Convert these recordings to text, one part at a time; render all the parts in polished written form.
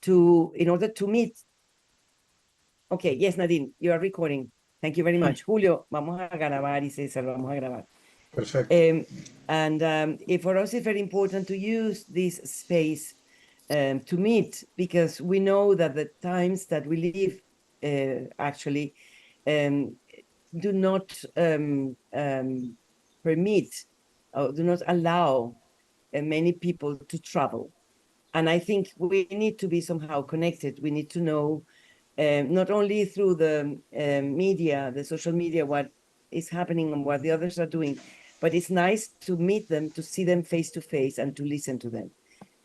in order to meet. Okay, yes, Nadine, you are recording. Thank you very much. Julio, vamos a grabar y César, vamos a grabar. Perfect. For us, it's very important to use this space to meet, because we know that the times that we live actually do not permit or do not allow many people to travel. And I think we need to be somehow connected. We need to know not only through the media, the social media, what is happening and what the others are doing, but it's nice to meet them, to see them face to face and to listen to them.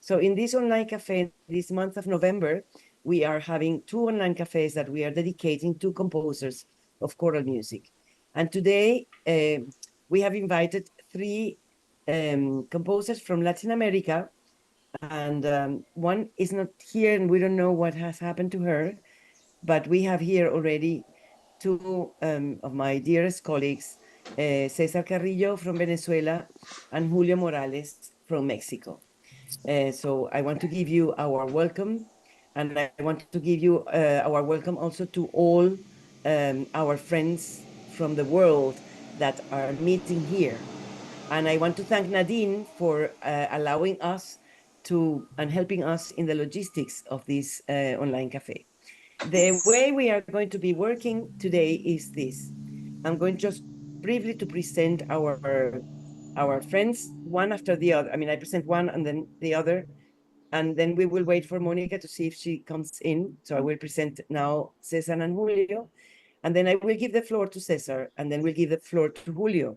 So in this online cafe, this month of November, we are having 2 online cafes that we are dedicating to composers of choral music. And today we have invited 3 composers from Latin America, and one is not here and we don't know what has happened to her, but we have here already 2 of my dearest colleagues, César Carrillo from Venezuela and Julio Morales from Mexico. So I want to give you our welcome, and I want to give you our welcome also to all our friends from the world that are meeting here. And I want to thank Nadine for allowing us and helping us in the logistics of this online cafe. The way we are going to be working today is this. I'm going just briefly to present our friends one after the other. I mean, I present one and then the other, and then we will wait for Mónica to see if she comes in. So I will present now César and Julio, and then I will give the floor to César, and then we'll give the floor to Julio.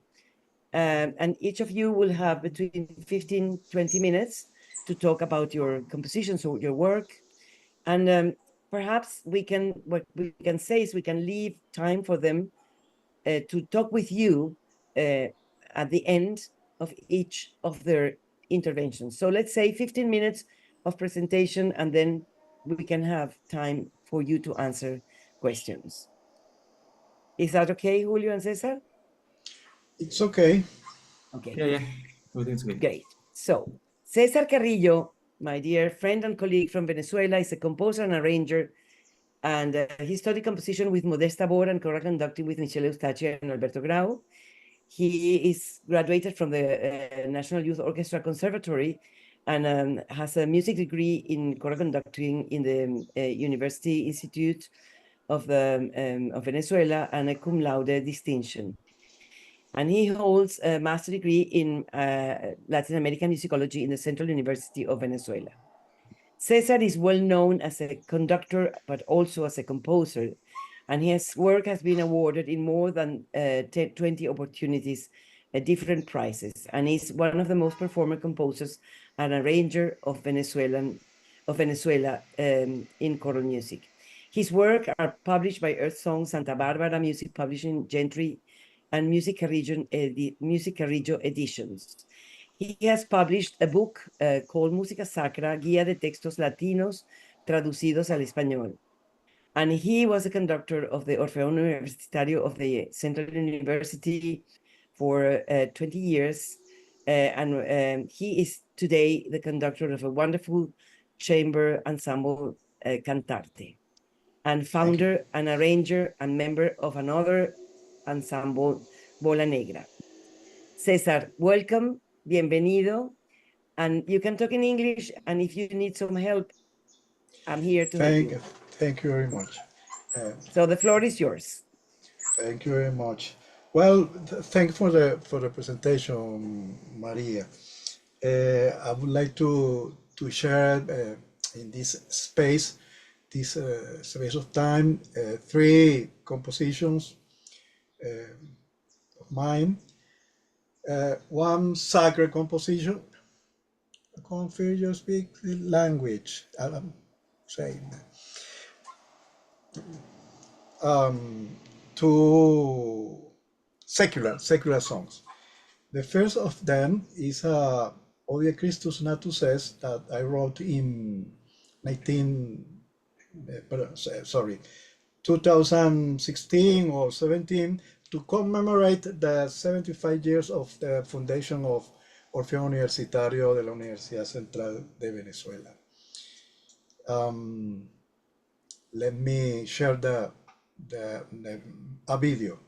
And each of you will have between 15, 20 minutes to talk about your compositions or your work. And perhaps what we can say is we can leave time for them to talk with you at the end of each of their interventions. So let's say 15 minutes of presentation, and then we can have time for you to answer questions. Is that okay, Julio and César? It's okay. Okay. Yeah, everything's good. Great. So César Carrillo, my dear friend and colleague from Venezuela, is a composer and arranger, and he studied composition with Modesta Bora and choral conducting with Michele Eustachio and Alberto Grau. He is graduated from the National Youth Orchestra Conservatory and has a music degree in choral conducting in the University Institute of Venezuela and a cum laude distinction. And he holds a master's degree in Latin American musicology in the Central University of Venezuela. César is well known as a conductor, but also as a composer, and his work has been awarded in more than 20 opportunities at different prizes, and is one of the most performing composers and arranger of Venezuela in choral music. His work are published by Earth Song, Santa Barbara Music Publishing, Gentry, and Music Carrillo editions. He has published a book called Música Sacra, Guía de Textos Latinos Traducidos al Español. And he was a conductor of the Orfeón Universitario of the Central University for 20 years. He is today the conductor of a wonderful chamber ensemble, Cantarte, and founder and arranger and member of another ensemble, Bola Negra. César, welcome, bienvenido, and you can talk in English, and if you need some help, I'm here to help you. Thank you very much. So the floor is yours. Thank you very much. Well, thank you for the presentation, Maria. I would like to share in this space of time 3 compositions of mine. One sacred composition. Confirm you speak the language. I'm saying. 2 secular songs. The first of them is Odia Christus Natus Est that I wrote in 2016 or 17 to commemorate the 75 years of the foundation of Orfeón Universitario de la Universidad Central de Venezuela. Let me share a video.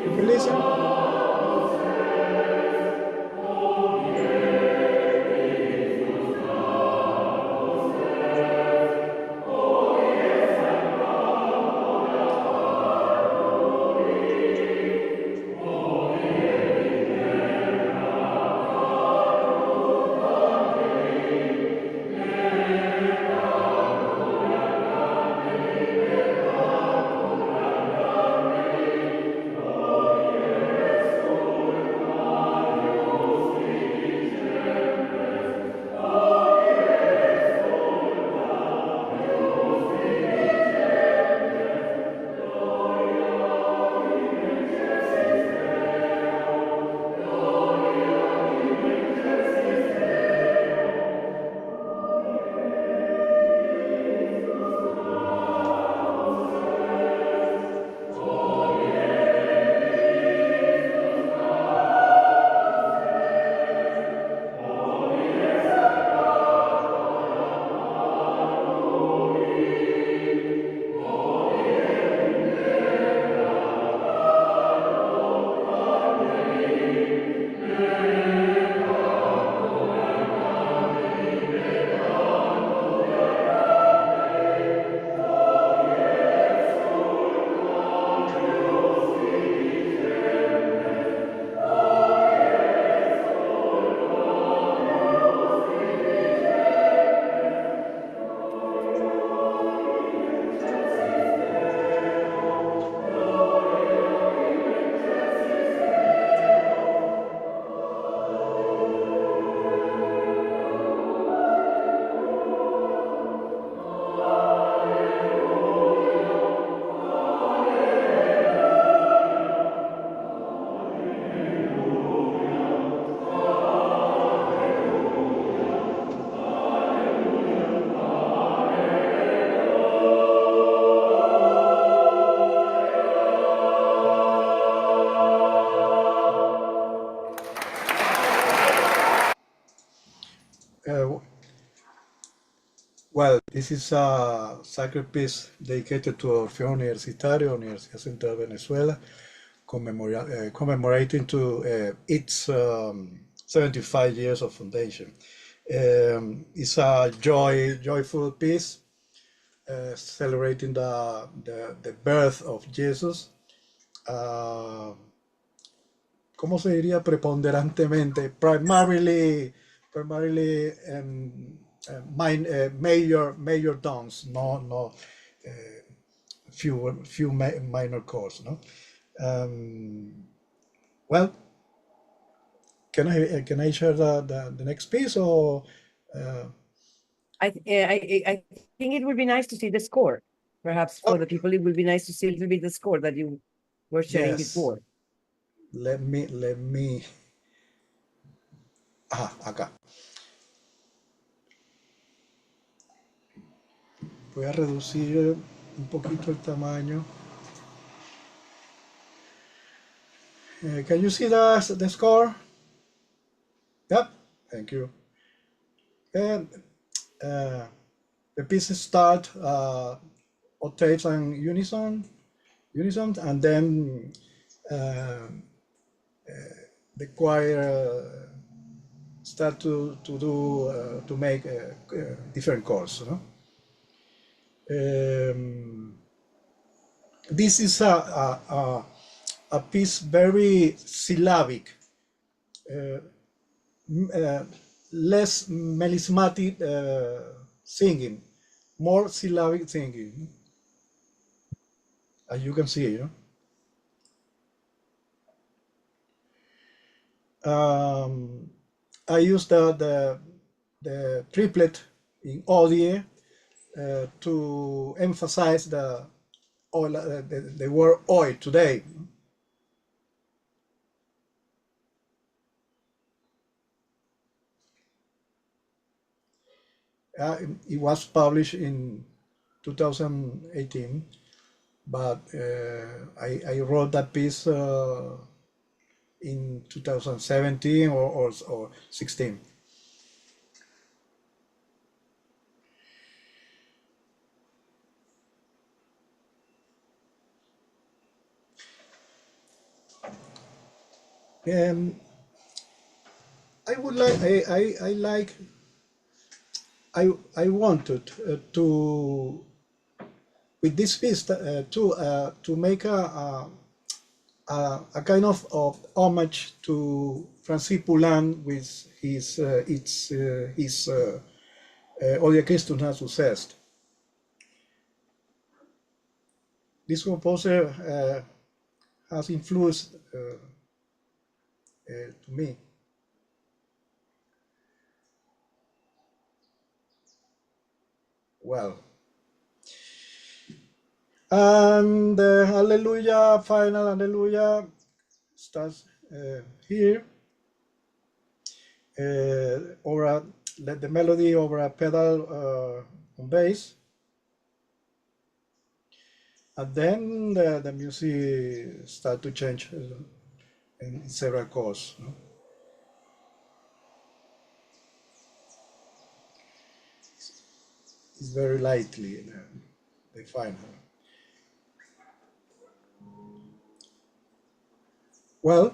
If you listen. Well, this is a sacred piece dedicated to Orfeo Universitario, Universidad Central de Venezuela, commemorating to its 75 years of foundation. It's a joyful piece celebrating the birth of Jesus. ¿Cómo se diría preponderantemente? Primarily major tones, no few minor chords, no? Well, can I share the next piece, or I think it would be nice to see the score. Perhaps for the people, it would be nice to see a little bit the score that you were sharing before. Let me. Acá. Voy a reducir un poquito el tamaño. Can you see the score? Yep, thank you. And the pieces start octaves and unison, and then the choir start to make different chords. No? This is a piece very syllabic, less melismatic singing, more syllabic singing, as you can see, you know. I use the triplet in Odie to emphasize the word oi today. It was published in 2018, but I wrote that piece in 2017 or 16. I would like I wanted to with this piece to make a kind of homage to Francis Poulenc with his Odia Christus Natus Est. This composer has influenced to me. Well, and the Hallelujah, final Hallelujah starts here over the melody over a pedal on bass, and then the music start to change in several chords. No? It's very lightly the final. Well,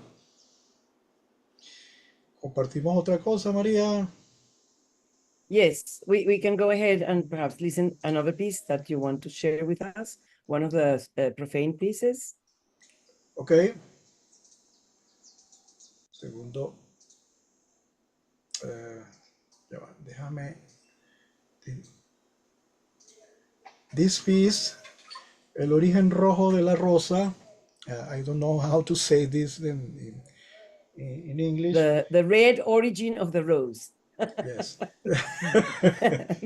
compartimos otra cosa, María. Yes, we can go ahead and perhaps listen another piece that you want to share with us, one of the profane pieces. Okay. Segundo. Ya va, déjame. This piece, El origen rojo de la rosa. I don't know how to say this in English. The red origin of the rose. Yes.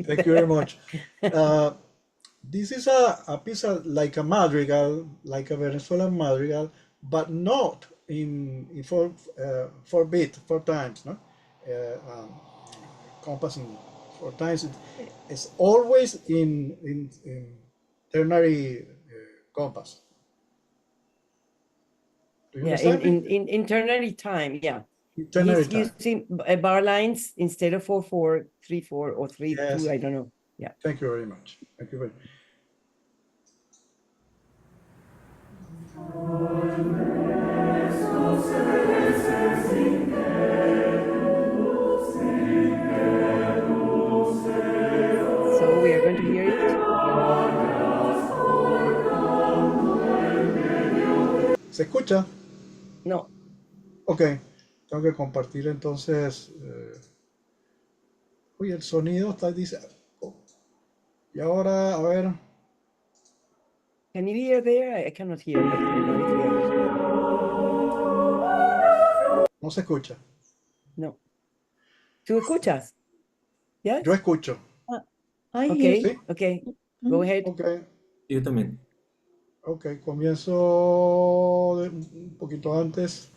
Thank you very much. This is a piece like a madrigal, like a Venezuelan madrigal, but not in four beat, 4 times, no? Compassing 4 times. It's always in ternary compass. Do you understand in ternary time, yeah. Ternary He's time. using bar lines instead of 4/4, 3/4, or 3/2. Yes. I don't know. Yeah. Thank you very much. Thank you very much. So we are going to hear it. ¿Se escucha? No. Ok, tengo que compartir entonces. Uy, el sonido está diciendo. Y ahora, a ver. Can you hear there? I cannot hear, but I don't know if the others can. No se escucha. No. ¿Tú escuchas? Yes? Yo escucho. Okay, ¿Sí? okay. Go ahead. Ok, Yo también. ok, comienzo un poquito antes.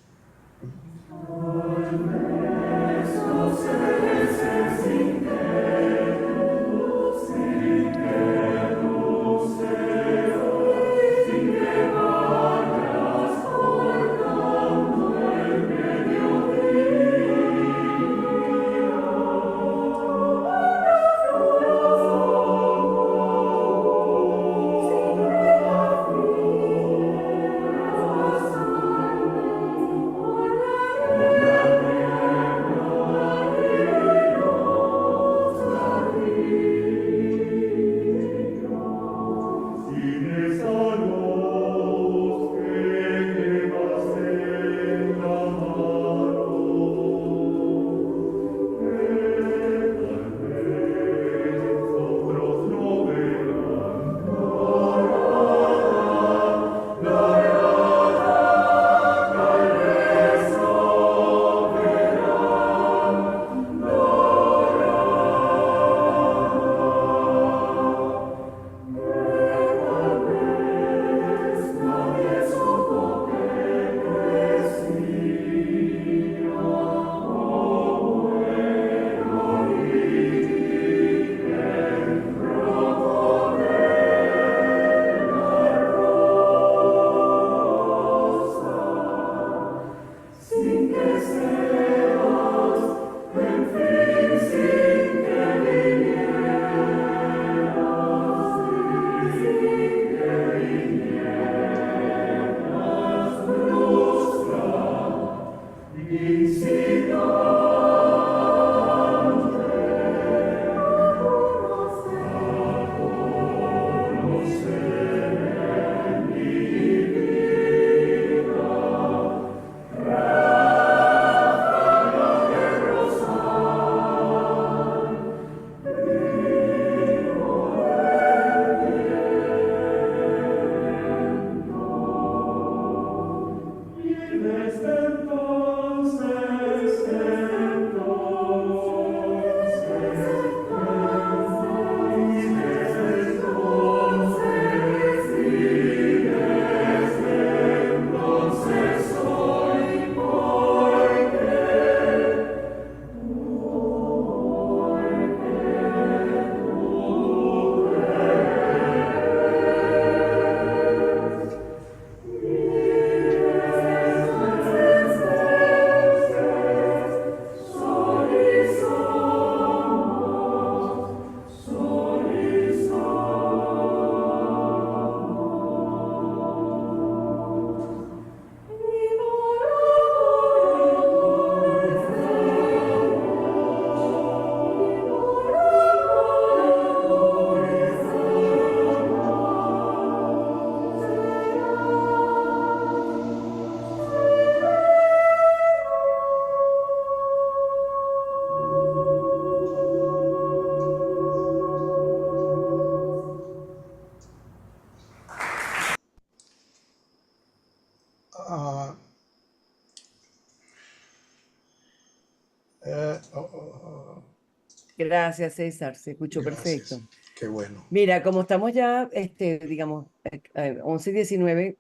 Gracias, César, se escuchó Gracias. perfecto. Qué bueno. Mira, como estamos ya, digamos, 11:19,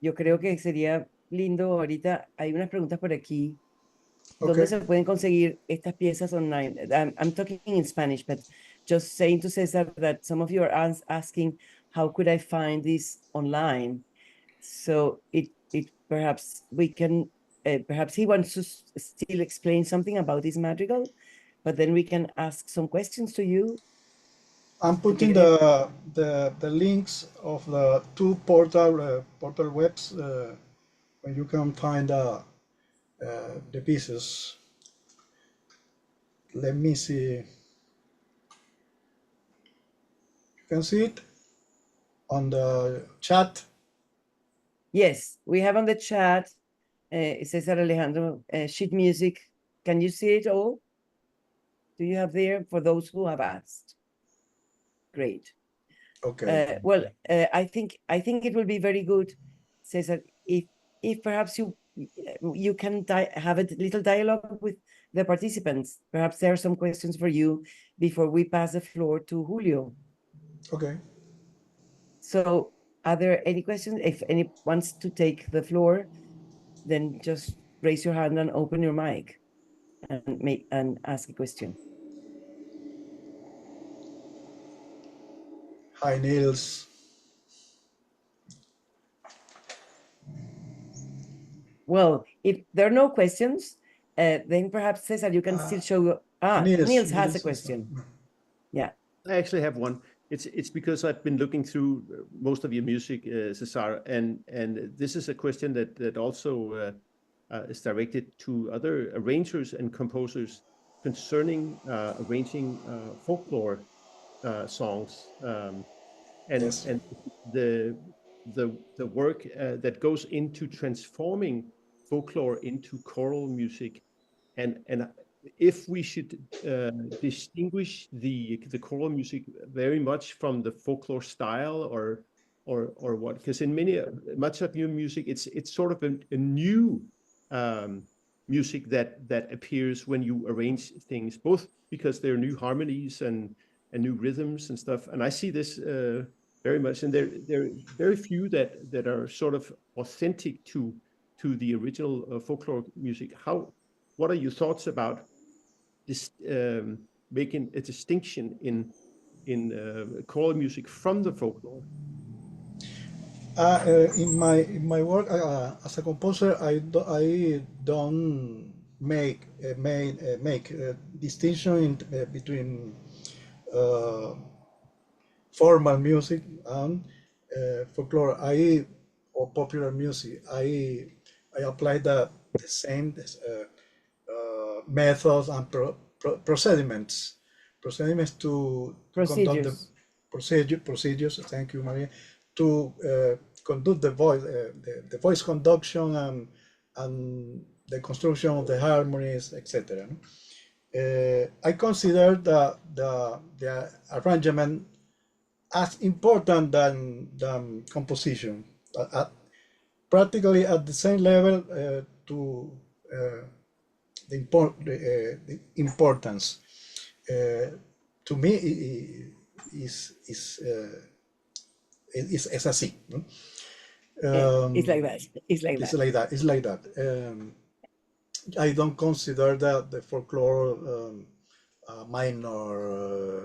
yo creo que sería lindo ahorita, hay unas preguntas por aquí. ¿Dónde Okay. se pueden conseguir estas piezas online? I'm talking in Spanish, but just saying to Cesar that some of you are asking, how could I find this online? So it perhaps we can, perhaps he wants to still explain something about this madrigal, but then we can ask some questions to you I'm to putting get it. the links of the two portal webs where you can find the pieces. Let me see. You can see it on the chat. Yes, we have on the chat, César Alejandro, sheet music. Can you see it all? Do you have there for those who have asked? Great. Okay. Well, I think it will be very good, Cesar, if perhaps you can have a little dialogue with the participants. Perhaps there are some questions for you before we pass the floor to Julio. Okay. So, are there any questions? If any wants to take the floor, then just raise your hand and open your mic and ask a question. Hi, Niels. Well, if there are no questions, then perhaps Cesar, you can still show. Niels has a question. Yeah. I actually have one. It's because I've been looking through most of your music, Cesar, and this is a question that also is directed to other arrangers and composers concerning arranging folklore songs, and Yes. and the the work that goes into transforming folklore into choral music, and if we should distinguish the choral music very much from the folklore style, or what? Because in much of your music, it's sort of a new music that appears when you arrange things, both because there are new harmonies and new rhythms and stuff. And I see this very much, and there are very few that are sort of authentic to the original folklore music. What are your thoughts about this, making a distinction in choral music from the folklore? In my work as a composer, I don't make distinction between uh, formal music and folklore. Or popular music. I apply the same methods and procediments to conduct the Procedures. procedures. Thank you, Maria. To conduct the voice conduction and the construction of the harmonies, etc. I consider the arrangement as important than composition, practically at the same level to the importance. To me, is así, ¿no? It's like that. It's like It's that. like that. It's like that. I don't consider that the folklore minor,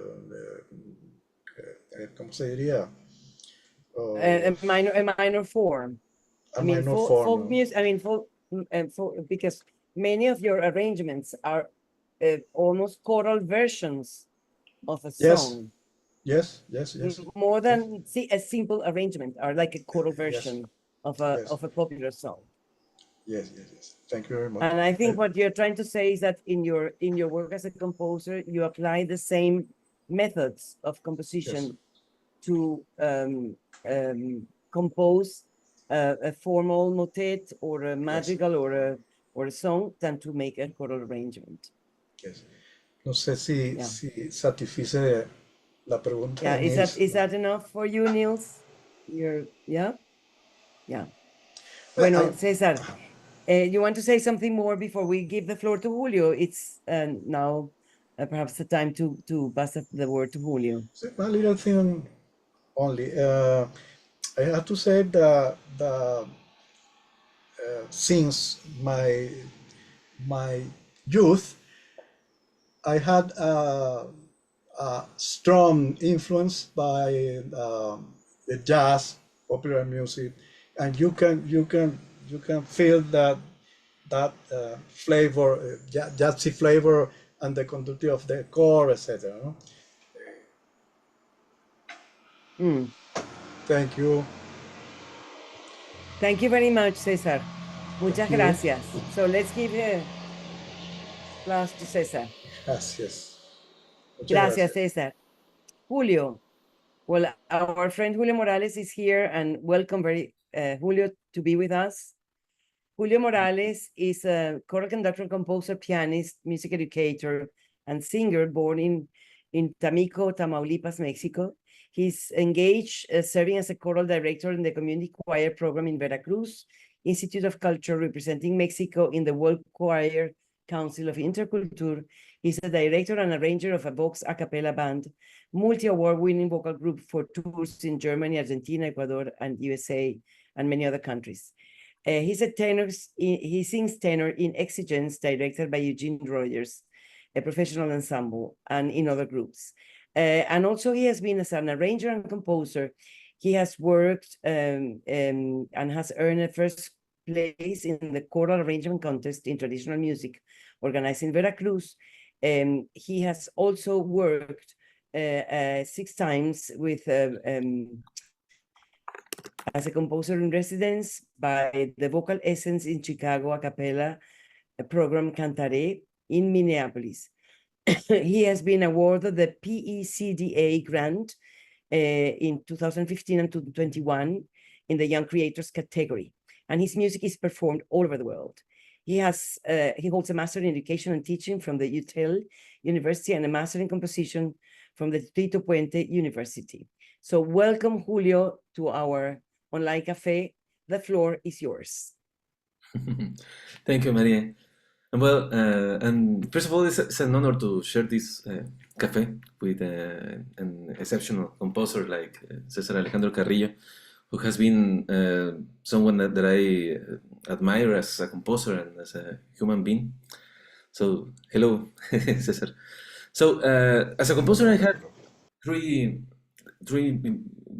¿cómo se diría? A minor form. A I mean, minor folk form. music. I mean, because many of your arrangements are almost choral versions of a Yes, song. yes, yes, yes. More than a simple arrangement, are like a choral Yes, version of yes, a popular song. yes, yes, yes. Thank you very much. And I think what you're trying to say is that in your work as a composer, you apply the same methods of composition to compose a formal motet or a madrigal or a song than to make a choral arrangement. Yes. No sé si, Yeah. si satisfice la pregunta Yeah, de Niels. is that enough for you, Niels? Yeah. Bueno, César, You want to say something more before we give the floor to Julio? It's now perhaps the time to pass the word to Julio. A little thing only. I have to say that since my youth, I had a strong influence by the jazz, popular music, and you can feel that flavor, jazzy flavor, and the conductivity of the core, etc. No? Mm. Thank you. Thank you very much, César. Muchas Thank you. gracias. So let's give a applause to César. Gracias. Muchas Gracias, gracias. César. Julio. Well, our friend Julio Morales is here, and welcome Julio to be with us. Julio Morales is a choral conductor, composer, pianist, music educator, and singer born in Tampico, Tamaulipas, Mexico. He's engaged serving as a choral director in the community choir program in Veracruz, Institute of Culture representing Mexico in the World Choir Council of Interculture. He's a director and arranger of a Vox a cappella band, multi-award winning vocal group for tours in Germany, Argentina, Ecuador, and USA, and many other countries. He's a tenor. He sings tenor in Exigence, directed by Eugene Rogers, a professional ensemble, and in other groups. And also he has been as an arranger and composer. He has worked and has earned a first place in the choral arrangement contest in traditional music organized in Veracruz. He has also worked 6 times with as a composer in residence by the Vocal Essence in Chicago a cappella program Cantaré in Minneapolis. He has been awarded the PECDA grant in 2015 and 2021 in the Young Creators category, and his music is performed all over the world. He holds a master in education and teaching from the UTEL University and a master in composition from the Tito Puente University. So welcome, Julio, to our Online Café. The floor is yours. Thank you, Maria. And first of all, it's an honor to share this cafe with an exceptional composer like César Alejandro Carrillo, who has been someone that I admire as a composer and as a human being. So, hello, César. So, as a composer, I had three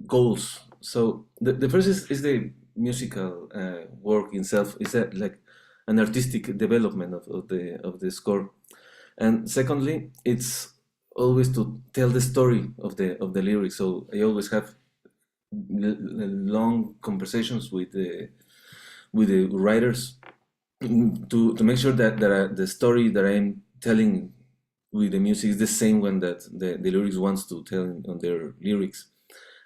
goals. So, the first is the musical work itself. It's like an artistic development of the score, and secondly, it's always to tell the story of the lyrics. So I always have long conversations with the writers to make sure that the story that I'm telling with the music is the same one that the lyrics wants to tell on their lyrics.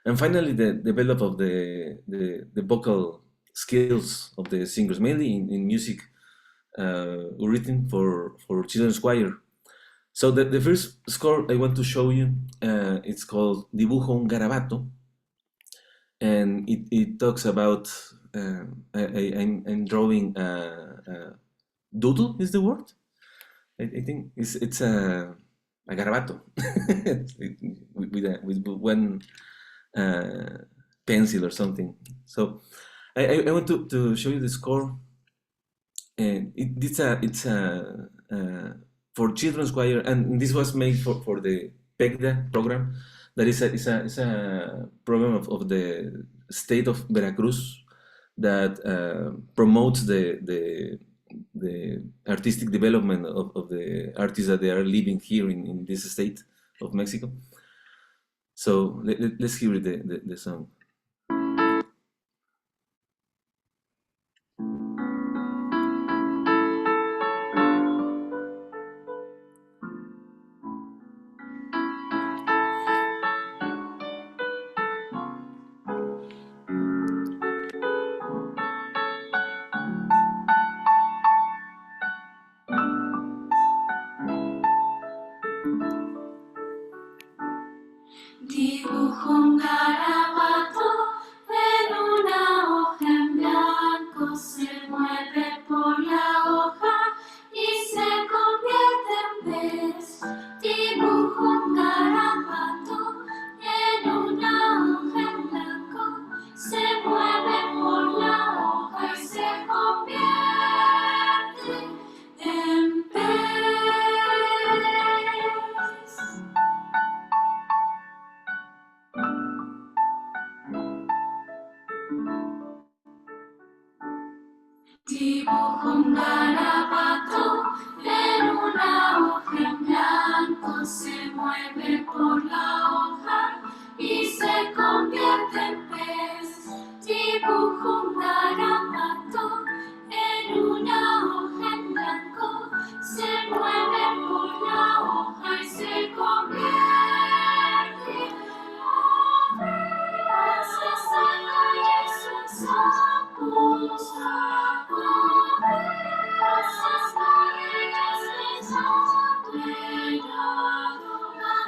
And finally, the develop of the vocal skills of the singers, mainly in music written for children's choir. So the first score I want to show you, it's called Dibujo un Garabato, and it talks about I'm drawing a doodle is the word. I think it's a garabato with one pencil or something. So I want to show you the score. And it's a for children's choir, and this was made for the PECDA program. That is a program of the state of Veracruz that promotes the artistic development of the artists that they are living here in this state of Mexico. So let's hear the song. Dibujo un garabato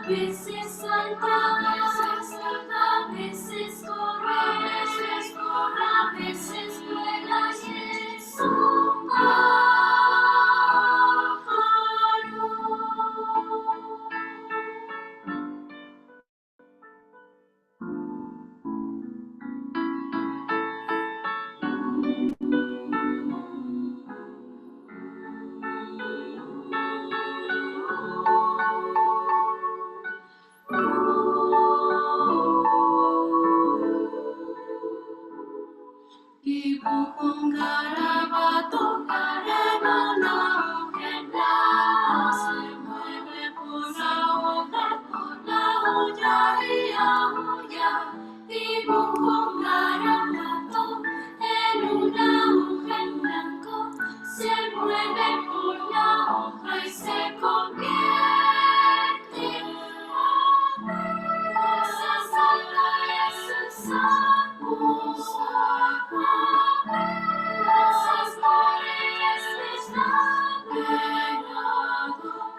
veces salta, a veces corre, a veces vuela y es un dibujo un garabato en una hoja en blanco, se mueve por la olla y aúlla. Dibujo un garabato en una hoja en blanco, se mueve por la hoja y se convierte en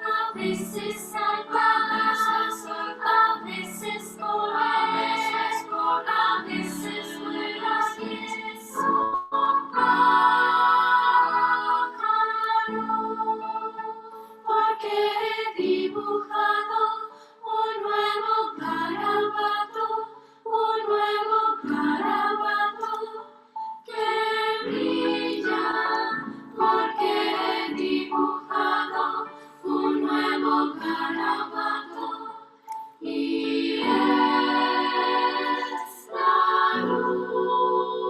a veces salta, a veces corre, a veces vuela y es un pájaro, porque he dibujado un nuevo garabato que brilla, porque he dibujado un nuevo garabato y es la luna.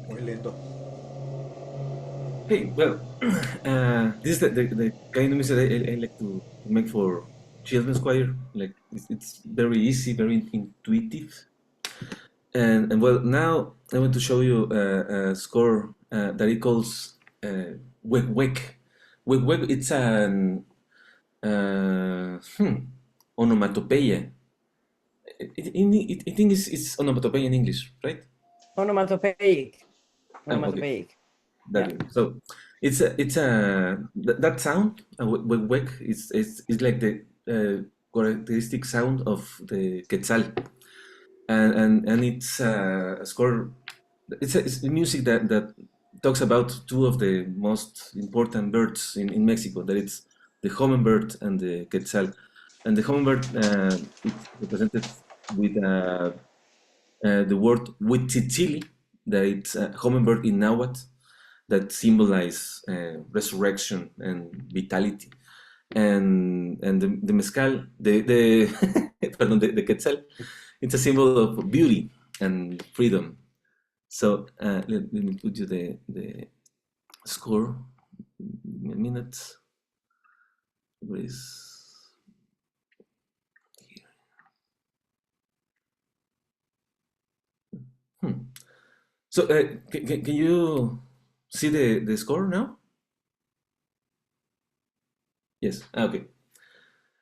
Muy lento. Hey, well, this is the kind of music I like to make for children's choir. Like it's very easy, very intuitive, and well, now I want to show you a score that it calls Wek Wek. Wek Wek. It's an onomatopoeia. I think it's onomatopoeia in English, right? Onomatopoeic. Okay. Onomatopoeic. That so that sound wek wek is like the characteristic sound of the quetzal, and it's a score. It's music that talks about two of the most important birds in Mexico. That it's the hummingbird and the quetzal, and the hummingbird it's represented with the word huitzitzili, that it's a hummingbird in Nahuatl that symbolize resurrection and vitality, and the mezcal, the pardon, the quetzal, it's a symbol of beauty and freedom. So let me put you the score. A minute. Where is here? So can you see the score now? Yes. Okay.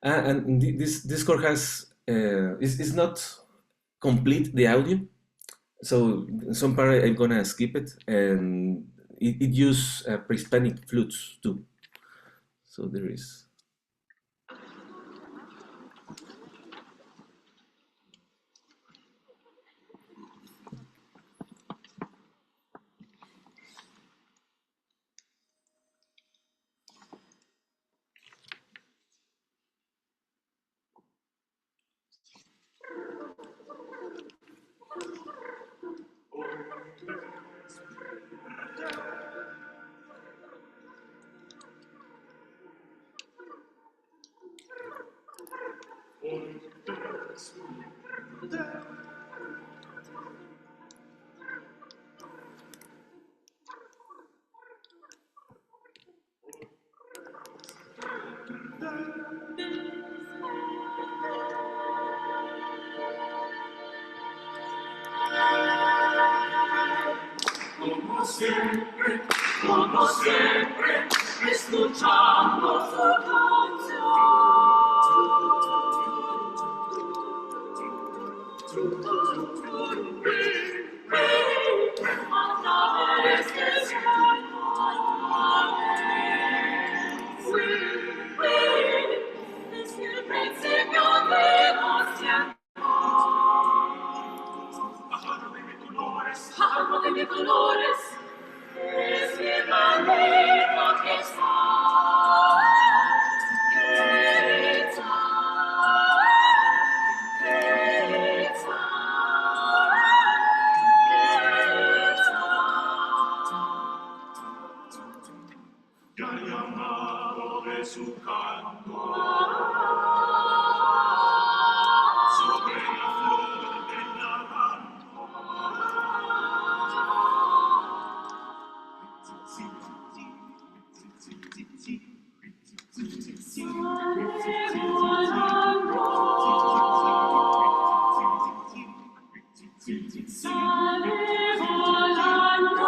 And this score has is not complete the audio, so some part I'm gonna skip it, and it use pre-Hispanic flutes too. So there is. como siempre, escuchando su es el principio de los tiempos. Árbol de colores, es mi manera que está. Ya el llamado de su canto sobre la flor del naranjo. Sale volando.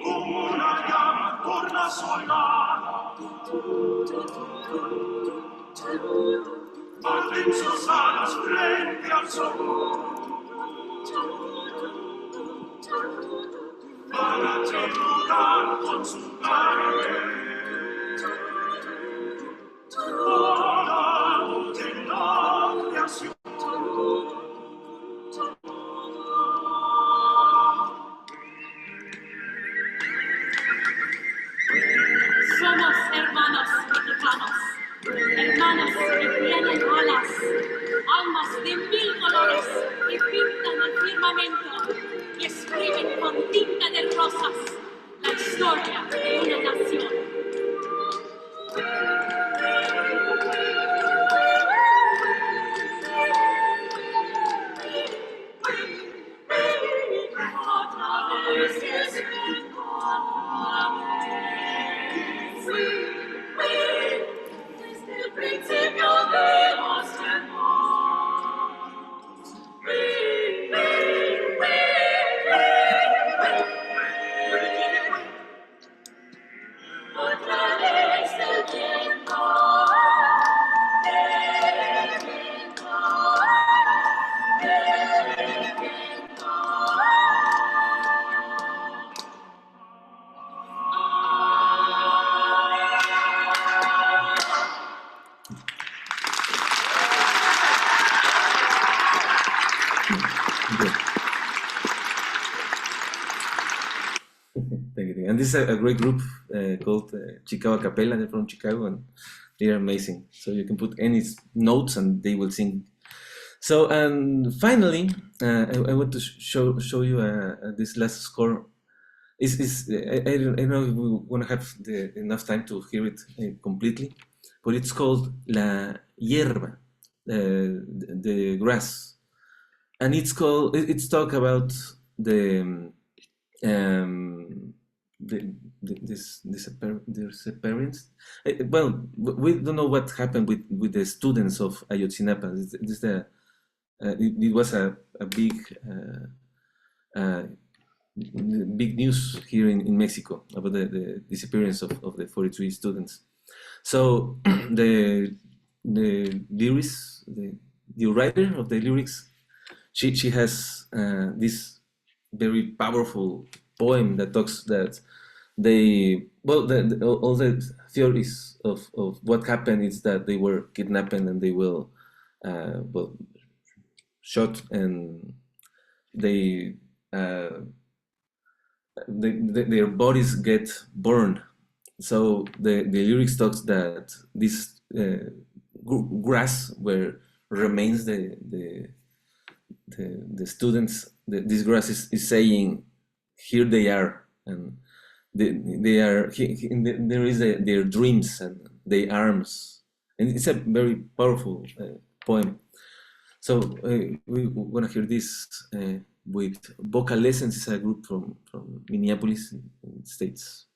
Como la llama torna soldada, baten sus alas frente al sol, para triunfar con su carne. Para en la creación. Somos hermanos mexicanos, hermanos que tienen alas, almas de 1000 colores que pintan el firmamento y escriben con tinta de rosas la historia de una nación. Otra vez es desde el principio de los tiempos. Otra vez el tiempo. And this is a great group called Chicago a Cappella. They're from Chicago and they are amazing. So you can put any notes and they will sing. So, and finally, I want to show you this last score. I don't know if we want to have enough time to hear it completely, but it's called La Hierba, the grass, and it's talk about the disappearance. Well, we don't know what happened with the students of Ayotzinapa. It was a big news here in Mexico about the disappearance of the 43 students. So the lyrics, the writer of the lyrics, she has this very powerful poem that talks that all the theories of what happened is that they were kidnapped and they will shot, and they their bodies get burned. So the lyrics talks that this grass where remains the students, this grass is saying, here they are, and they are, there is their dreams and their arms, and it's a very powerful poem. So we want to hear this with Vocal Lessons. Is a group from Minneapolis in the States.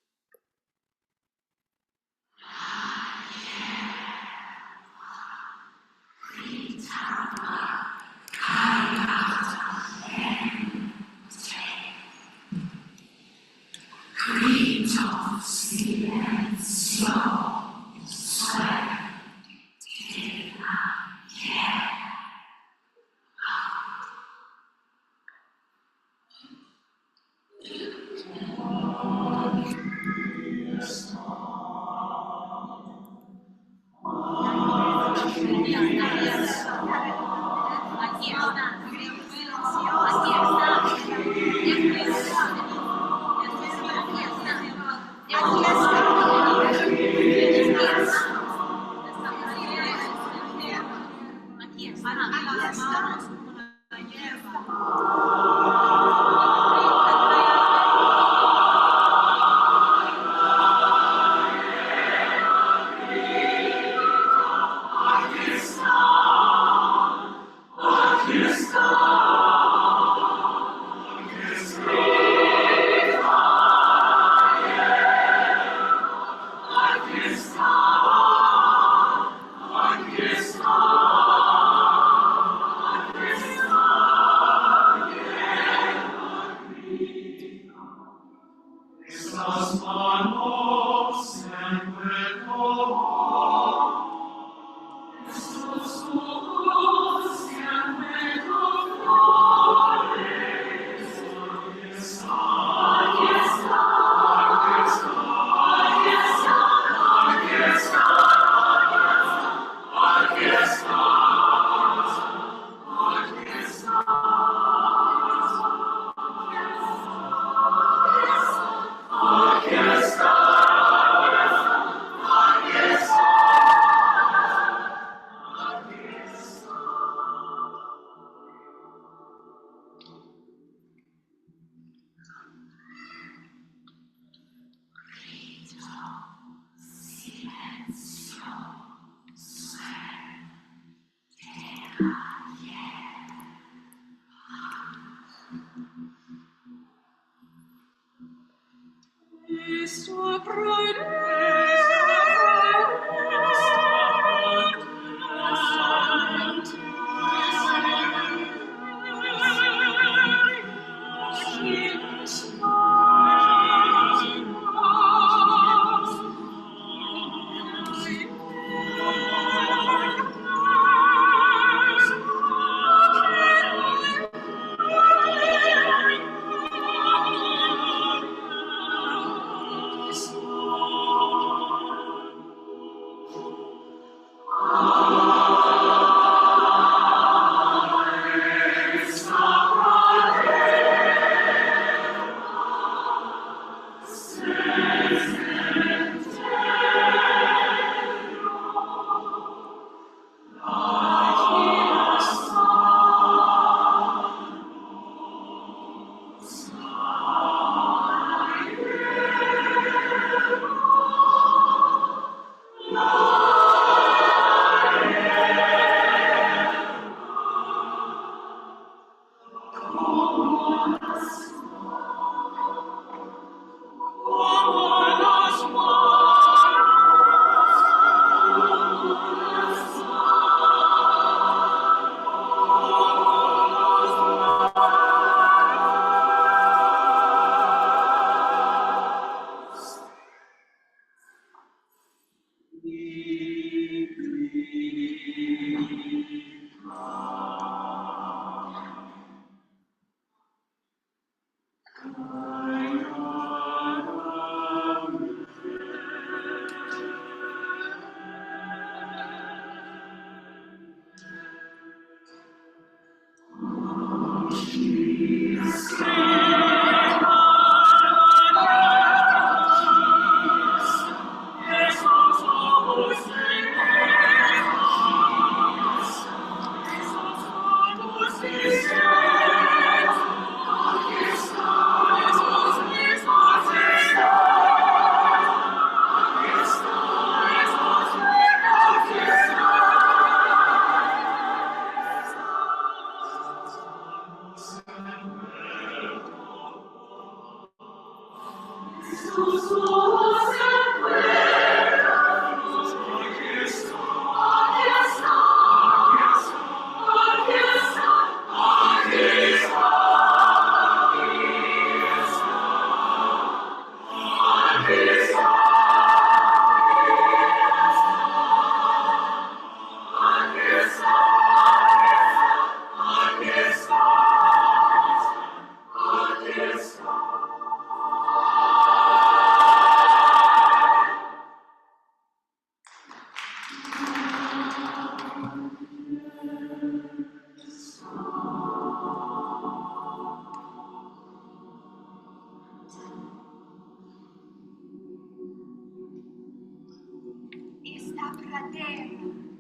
Esta pradera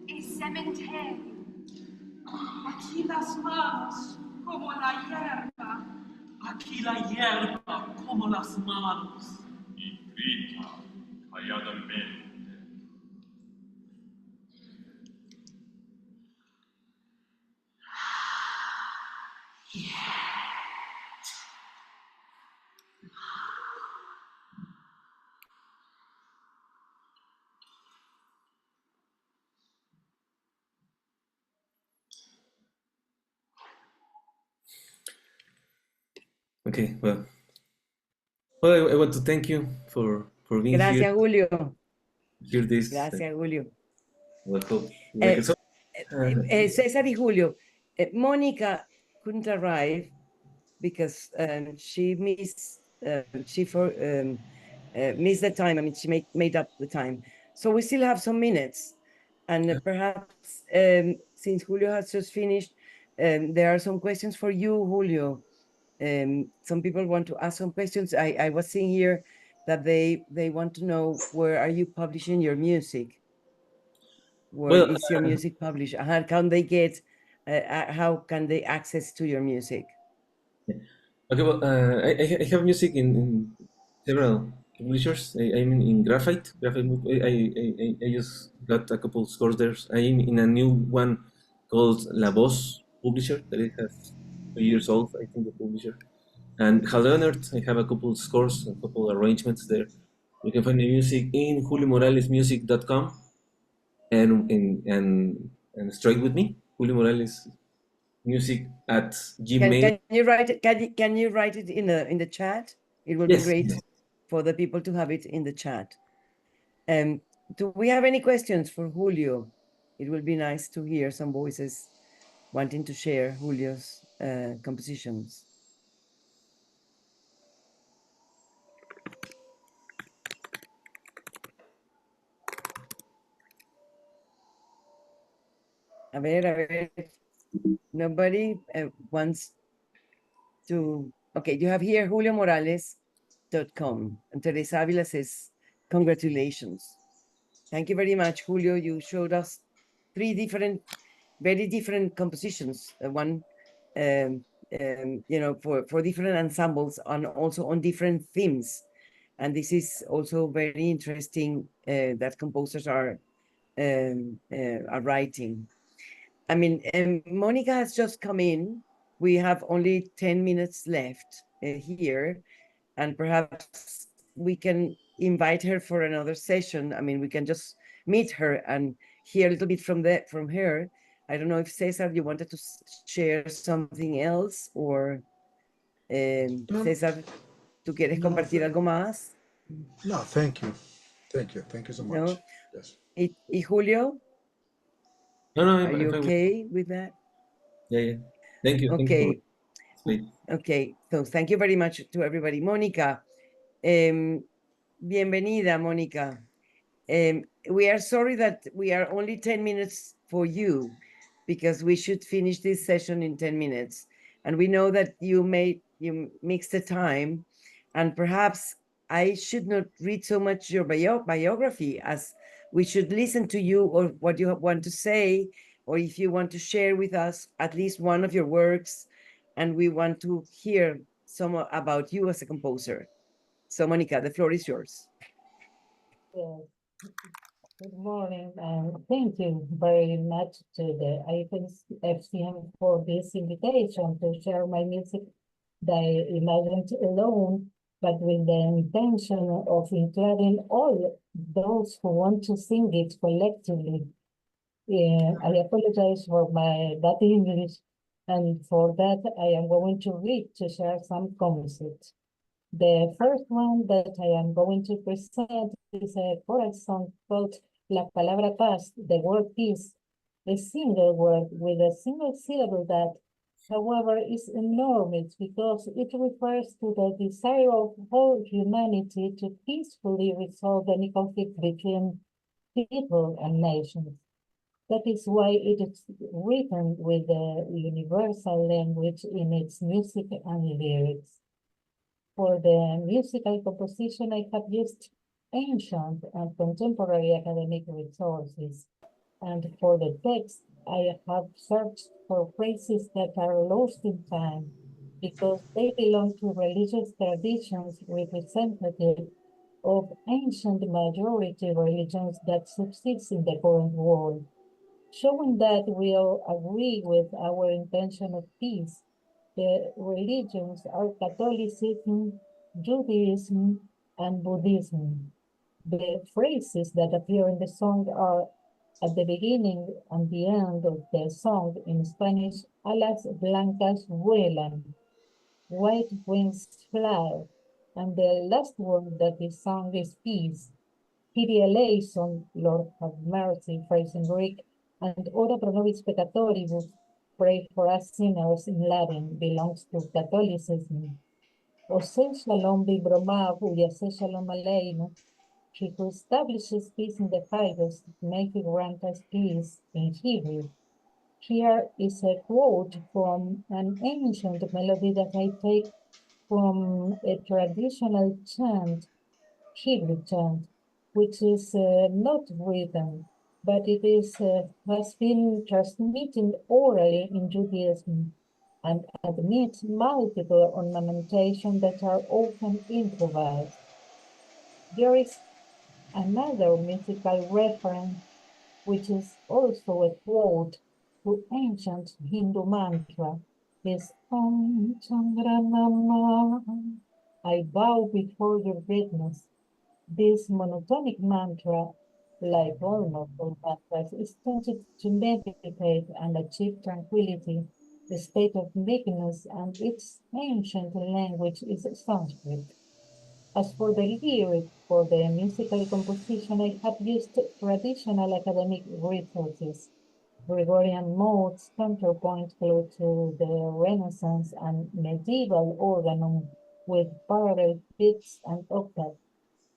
es cementerio. Aquí las manos como la hierba. Aquí la hierba como las manos. Y grita calladamente. Okay, well, I want to thank you for being Gracias, here. Julio. Hear this. Gracias, Julio. Well, hope you like it. So, César y Julio, Mónica couldn't arrive because she missed missed the time. I mean, she made up the time. So we still have some minutes, and perhaps since Julio has just finished, there are some questions for you, Julio. Some people want to ask some questions. I was seeing here that they want to know, where are you publishing your music? Where well, is your music published? How can they get? How can they access to your music? okay, well, I have music in several publishers. I mean, in Graphite. I just got a couple scores there. I'm in a new one called La Voz publisher that it has 2 years old, I think, the publisher. And Hal Leonard, I have a couple scores, a couple arrangements there. You can find the music in juliomoralesmusic.com and strike with me, Julio Morales Music at Gmail. Can you write it? Can you write it in the chat? It will be Yes, great yes. for the people to have it in the chat. Do we have any questions for Julio? It will be nice to hear some voices wanting to share Julio's compositions. A ver. Nobody wants to. Okay, you have here juliomorales.com. And Teresa Avila says, congratulations. Thank you very much, Julio. You showed us 3 different, very different compositions. One, for different ensembles and also on different themes. And this is also very interesting that composers are writing. I mean, Monica has just come in. We have only 10 minutes left here, and perhaps we can invite her for another session. I mean, we can just meet her and hear a little bit from her. I don't know if César, you wanted to share something else, or César, ¿tú quieres compartir algo más? No, thank you. Thank you so much. No? Yes. ¿Y Julio? No, Are you okay with that? Yeah. Thank you. Okay. Thank you Okay, so thank you very much to everybody. Mónica, bienvenida, Mónica. We are sorry that we are only 10 minutes for you, because we should finish this session in 10 minutes. And we know that you mixed the time, and perhaps I should not read so much your biography, as we should listen to you, or what you want to say, or if you want to share with us at least one of your works, and we want to hear some about you as a composer. So, Mónica, the floor is yours. Yes. Good morning, and thank you very much to the IFCM for this invitation to share my music, the Imagined Alone, but with the intention of including all those who want to sing it collectively. I apologize for my bad English, and for that I am going to read to share some concepts. The first one that I am going to present is a choral song called La Palabra Paz, the word peace, a single word with a single syllable that, however, is enormous because it refers to the desire of whole humanity to peacefully resolve any conflict between people and nations. That is why it is written with a universal language in its music and lyrics. For the musical composition, I have used ancient and contemporary academic resources. And for the text, I have searched for phrases that are lost in time because they belong to religious traditions representative of ancient majority religions that subsist in the current world, showing that we all agree with our intention of peace. The religions are Catholicism, Judaism, and Buddhism. The phrases that appear in the song are at the beginning and the end of the song in Spanish, alas blancas vuelan, white wings fly, and the last word that is sung is peace. Kyrie eleison, Lord have mercy, phrase in Greek, and ora pro nobis peccatoribus, pray for us sinners in Latin, belongs to Catholicism. Ose shalom bibroma, se shalom aleinu, he who establishes peace in the highest, make it grant us peace in Hebrew. Here is a quote from an ancient melody that I take from a traditional chant, Hebrew chant, which is not written, but it is has been transmitted orally in Judaism and admits multiple ornamentation that are often improvised. There is another musical reference, which is also a quote to ancient Hindu mantra, is Om Chandranama. I bow before your greatness. This monotonic mantra, like almost all mantras, is tended to meditate and achieve tranquility, the state of meekness, and its ancient language is Sanskrit. As for the lyrics for the musical composition, I have used traditional academic resources, Gregorian modes, counterpoint close to the Renaissance, and medieval organum with parallel fifths and octaves.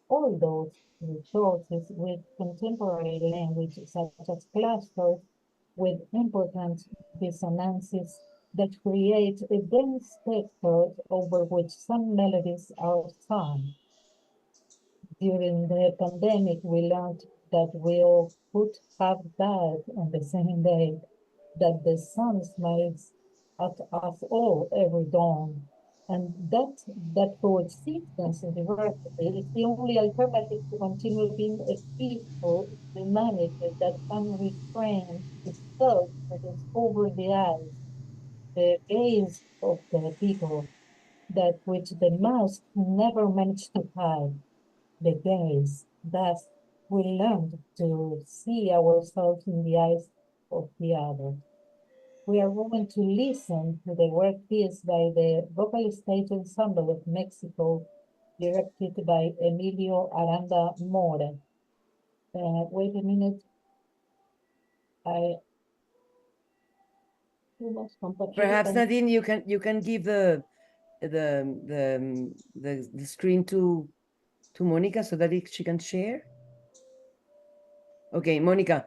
All those resources with contemporary language, such as clusters with important dissonances that create a dense texture over which some melodies are sung. During the pandemic, we learned that we all could have died on the same day, that the sun smiles at us all every dawn, and that coexistence in diversity is the only alternative to continue being a peaceful humanity that can refrain itself that is over the eyes, the gaze of the people, that which the mask never managed to hide, the gaze. Thus, we learned to see ourselves in the eyes of the other. We are going to listen to the work piece by the Vocal Stage Ensemble of Mexico, directed by Emilio Aranda Mora. Wait a minute. Perhaps Nadine, you can give the screen to Mónica so that she can share. Okay, Mónica,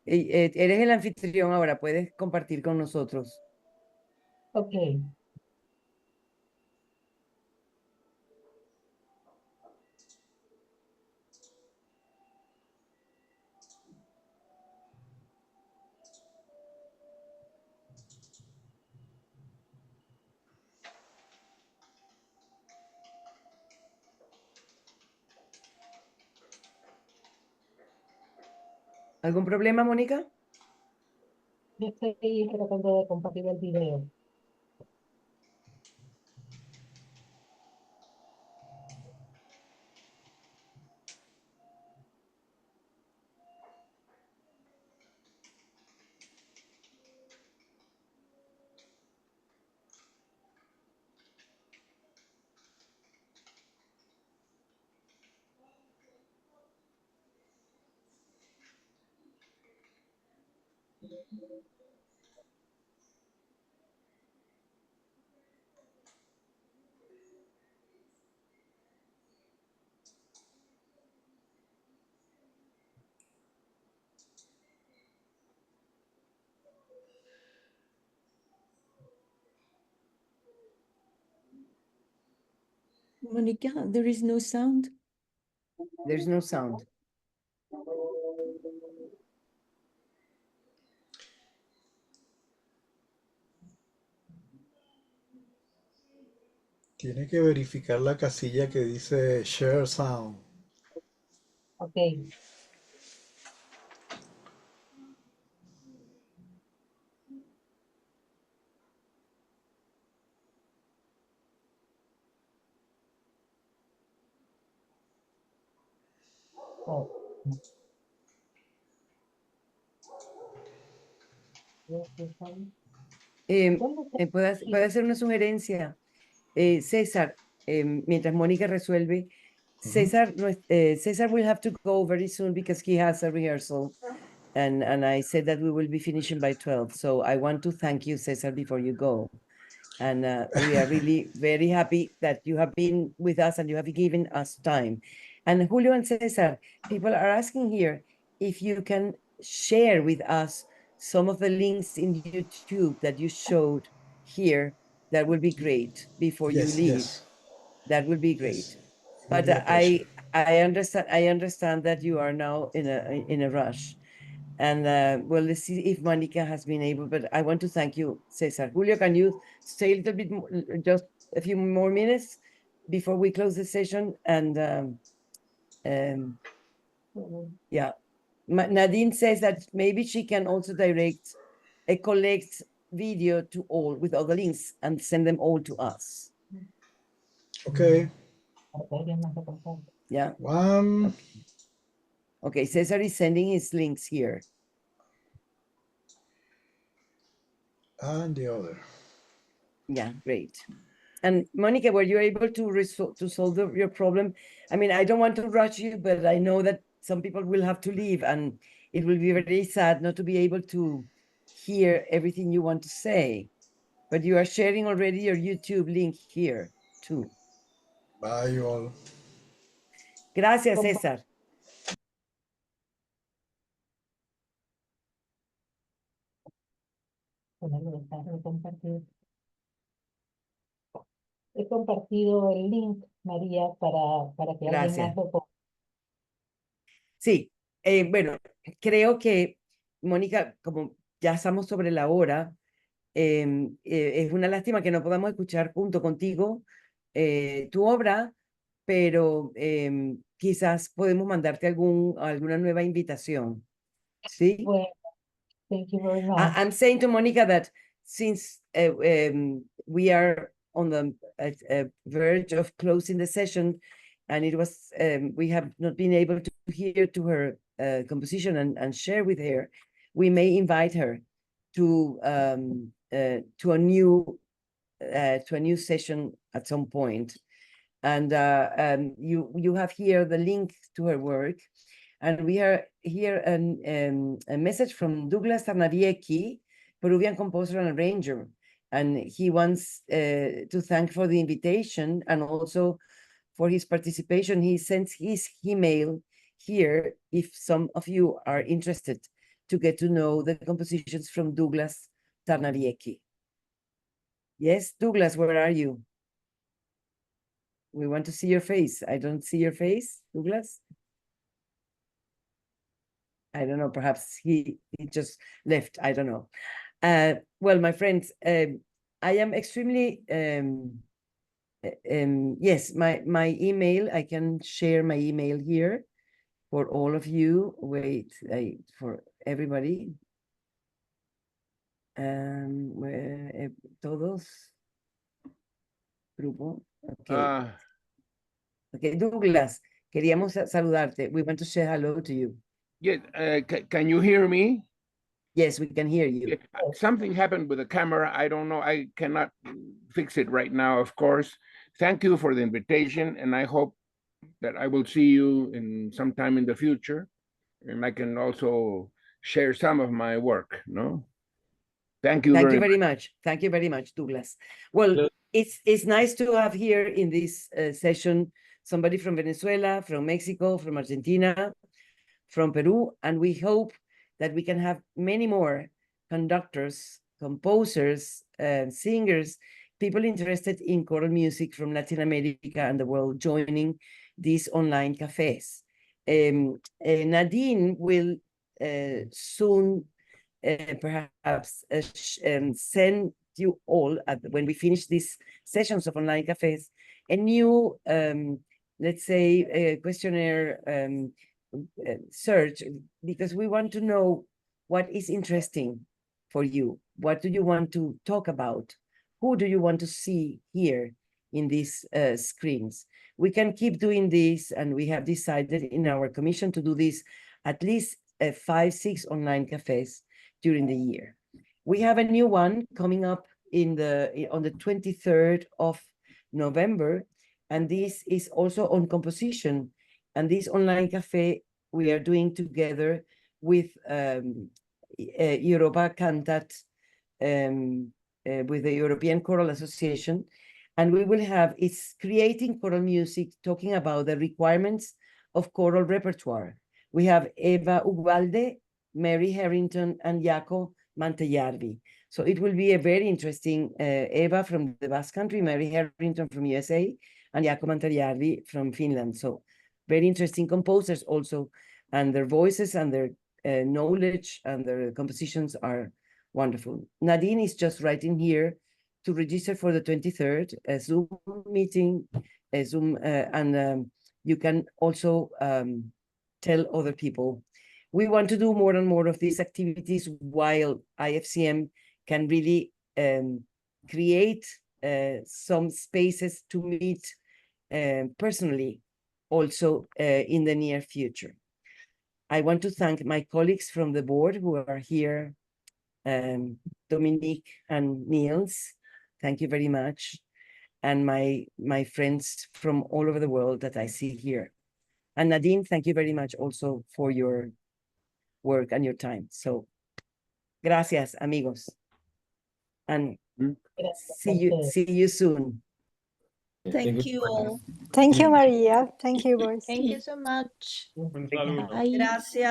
eres el anfitrión ahora, puedes compartir con nosotros. Okay. ¿Algún problema, Mónica? Yo estoy tratando de compartir el video. Monica, there is no sound. There's no sound. Tiene que verificar la casilla que dice Share Sound. Okay. Oh. ¿Puede hacer una sugerencia? César, mientras Mónica resuelve, César, César will have to go very soon because he has a rehearsal. And I said that we will be finishing by 12. So I want to thank you, César, before you go. And we are really very happy that you have been with us and you have given us time. And Julio and César, people are asking here if you can share with us some of the links in YouTube that you showed here. That would be great before you leave. Yes. That would be great. Yes. But Really a pleasure. I understand that you are now in a rush. And well, let's see if Monica has been able, but I want to thank you, Cesar. Julio, can you stay a little bit more, just a few more minutes before we close the session? And yeah, Nadine says that maybe she can also direct a collect video to all with all the links and send them all to us. Okay. Yeah. One. Okay, Cesar is sending his links here. And the other. Yeah, great. And Monica, were you able to solve your problem? I mean, I don't want to rush you, but I know that some people will have to leave, and it will be very sad not to be able to hear everything you want to say. But you are sharing already your YouTube link here too. Bye, you all. Gracias, César. He compartido el link, María, para que alguien más lo ponga. Sí, bueno, creo que, Mónica, como ya estamos sobre la hora, es una lástima que no podamos escuchar junto contigo tu obra, pero quizás podemos mandarte alguna nueva invitación. ¿Sí? Well, thank you very much. I'm saying to Monica that since we are on the verge of closing the session, and it was we have not been able to hear to her composition and share with her, we may invite her to a new session at some point. And you have here the link to her work. And we are here a message from Douglas Tarnaviecki, Peruvian composer and arranger. And he wants to thank for the invitation and also for his participation. He sends his email here if some of you are interested to get to know the compositions from Douglas Tarnaviecki. Yes, Douglas, where are you? We want to see your face. I don't see your face, Douglas. I don't know, perhaps he just left, I don't know. Well, my friends, I am extremely, yes, my email, I can share my email here for all of you. Wait, for everybody. Todos. Grupo. Okay. Okay, Douglas, queríamos saludarte. We want to say hello to you. Yes, can you hear me? Yes, we can hear you. Something happened with the camera. I don't know. I cannot fix it right now, of course. Thank you for the invitation, and I hope that I will see you in some time in the future. And I can also share some of my work, no? Thank you Thank very you very much. much. Thank you very much, Douglas. Well, it's nice to have here in this session somebody from Venezuela, from Mexico, from Argentina, from Peru, and we hope that we can have many more conductors, composers, singers, people interested in choral music from Latin America and the world joining these online cafes. Nadine will soon perhaps send you all, when we finish these sessions of online cafes, a new, let's say, questionnaire search, because we want to know what is interesting for you. What do you want to talk about? Who do you want to see here in these screens? We can keep doing this, and we have decided in our commission to do this at least 5-6 online cafes during the year. We have a new one coming up on the 23rd of November, and this is also on composition. And this online cafe we are doing together with Europa Cantat, with the European Choral Association, and we will have, it's creating choral music, talking about the requirements of choral repertoire. We have Eva Ugalde, Mary Harrington, and Jaakko Mantajärvi. So it will be a very interesting, Eva from the Basque Country, Mary Harrington from USA, and Jaakko Mantajärvi from Finland. So very interesting composers also, and their voices and their knowledge and their compositions are wonderful. Nadine is just writing here to register for the 23rd, a Zoom meeting, a Zoom, and you can also tell other people. We want to do more and more of these activities while IFCM can really create some spaces to meet personally also in the near future. I want to thank my colleagues from the board who are here, Dominique and Niels, thank you very much. And my friends from all over the world that I see here. And Nadine, thank you very much also for your work and your time. So, gracias, amigos. And see you soon. Thank you all. Thank you, Maria. Thank you, boys. Thank you so much. Un saludo. Bye. Gracias.